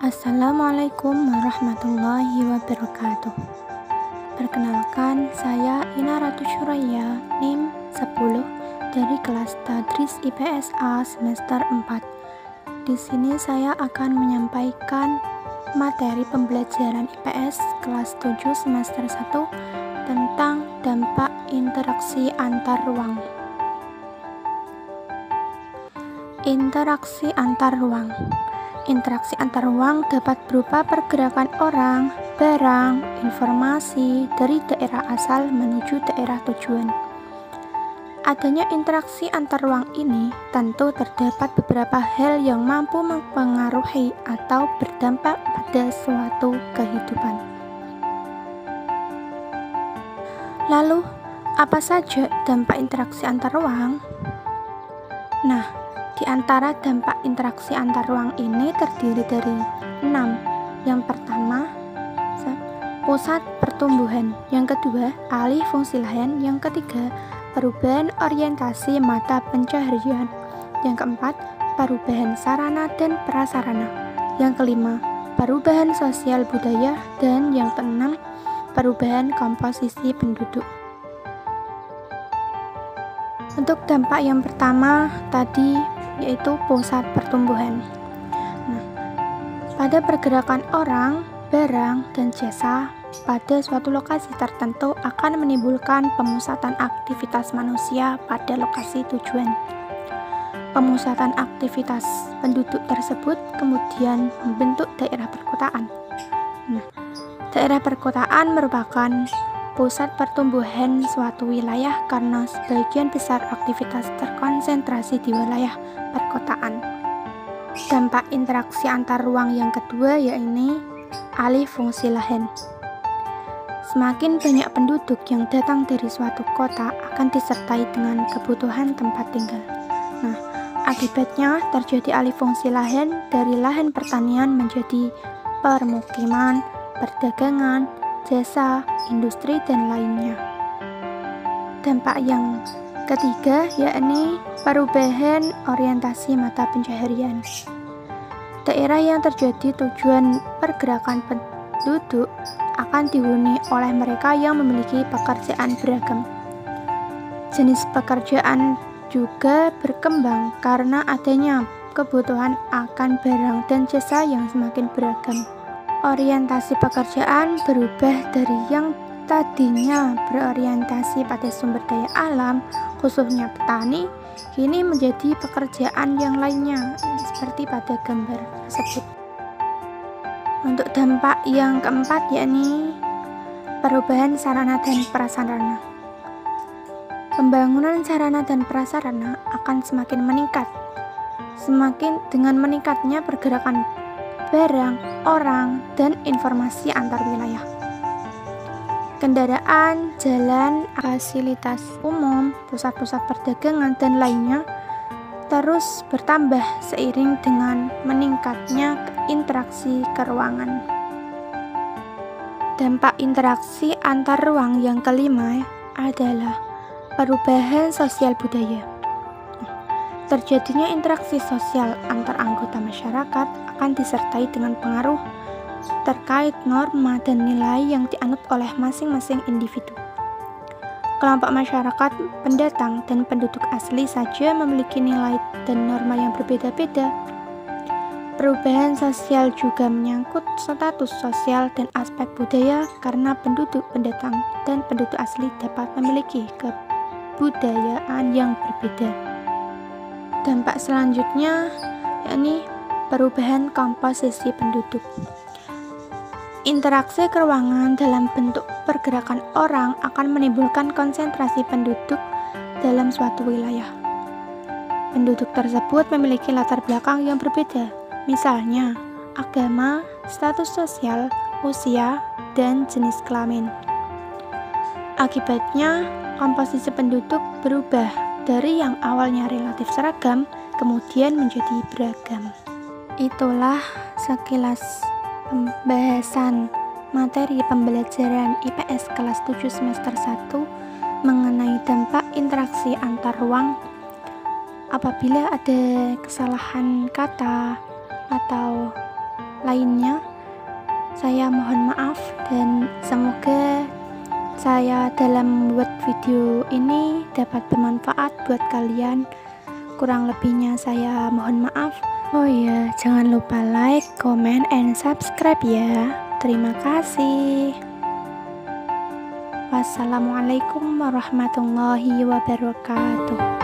Assalamualaikum warahmatullahi wabarakatuh. Perkenalkan, saya Ina Ratu Syuraya, NIM 10 dari kelas Tadris IPS A semester 4. Di sini saya akan menyampaikan materi pembelajaran IPS kelas 7 semester 1 tentang dampak interaksi antar ruang. Interaksi antar ruang. Interaksi antar ruang dapat berupa pergerakan orang, barang, informasi dari daerah asal menuju daerah tujuan. Adanya interaksi antar ruang ini tentu terdapat beberapa hal yang mampu mempengaruhi atau berdampak pada suatu kehidupan. Lalu, apa saja dampak interaksi antar ruang? Di antara dampak interaksi antar ruang ini terdiri dari 6. Yang pertama, pusat pertumbuhan. Yang kedua, alih fungsi lahan. Yang ketiga, perubahan orientasi mata pencaharian. Yang keempat, perubahan sarana dan prasarana. Yang kelima, perubahan sosial budaya. Dan yang keenam, perubahan komposisi penduduk. Untuk dampak yang pertama tadi yaitu pusat pertumbuhan. Pada pergerakan orang, barang, dan jasa pada suatu lokasi tertentu akan menimbulkan pemusatan aktivitas manusia pada lokasi tujuan. Pemusatan aktivitas penduduk tersebut kemudian membentuk daerah perkotaan. Daerah perkotaan merupakan pusat pertumbuhan suatu wilayah karena sebagian besar aktivitas terkonsentrasi di wilayah perkotaan. Dampak interaksi antar ruang yang kedua yaitu alih fungsi lahan. Semakin banyak penduduk yang datang dari suatu kota akan disertai dengan kebutuhan tempat tinggal. Akibatnya terjadi alih fungsi lahan dari lahan pertanian menjadi permukiman, perdagangan, jasa, industri, dan lainnya. Dampak yang ketiga yakni perubahan orientasi mata pencaharian. Daerah yang terjadi tujuan pergerakan penduduk akan dihuni oleh mereka yang memiliki pekerjaan beragam. Jenis pekerjaan juga berkembang karena adanya kebutuhan akan barang dan jasa yang semakin beragam. Orientasi pekerjaan berubah dari yang tadinya berorientasi pada sumber daya alam, khususnya petani, kini menjadi pekerjaan yang lainnya, seperti pada gambar tersebut. Untuk dampak yang keempat yakni perubahan sarana dan prasarana. Pembangunan sarana dan prasarana akan semakin meningkat. Semakin dengan meningkatnya pergerakan barang, orang, dan informasi antar wilayah. Kendaraan, jalan, fasilitas umum, pusat-pusat perdagangan, dan lainnya terus bertambah seiring dengan meningkatnya interaksi keruangan. Dampak interaksi antar ruang yang kelima adalah perubahan sosial budaya. Terjadinya interaksi sosial antar anggota masyarakat akan disertai dengan pengaruh terkait norma dan nilai yang dianut oleh masing-masing individu. Kelompok masyarakat, pendatang, dan penduduk asli saja memiliki nilai dan norma yang berbeda-beda. Perubahan sosial juga menyangkut status sosial dan aspek budaya karena penduduk pendatang dan penduduk asli dapat memiliki kebudayaan yang berbeda. Dampak selanjutnya yakni perubahan komposisi penduduk. Interaksi keruangan dalam bentuk pergerakan orang akan menimbulkan konsentrasi penduduk dalam suatu wilayah. Penduduk tersebut memiliki latar belakang yang berbeda, misalnya agama, status sosial, usia, dan jenis kelamin. Akibatnya, komposisi penduduk berubah dari yang awalnya relatif seragam, kemudian menjadi beragam. Itulah sekilas pembahasan materi pembelajaran IPS kelas 7 semester 1 mengenai dampak interaksi antar ruang. Apabila ada kesalahan kata atau lainnya. Saya mohon maaf dan semoga saya dalam membuat video ini dapat bermanfaat buat kalian. Kurang lebihnya saya mohon maaf. Oh iya, jangan lupa like, comment, and subscribe ya. Terima kasih. Wassalamualaikum warahmatullahi wabarakatuh.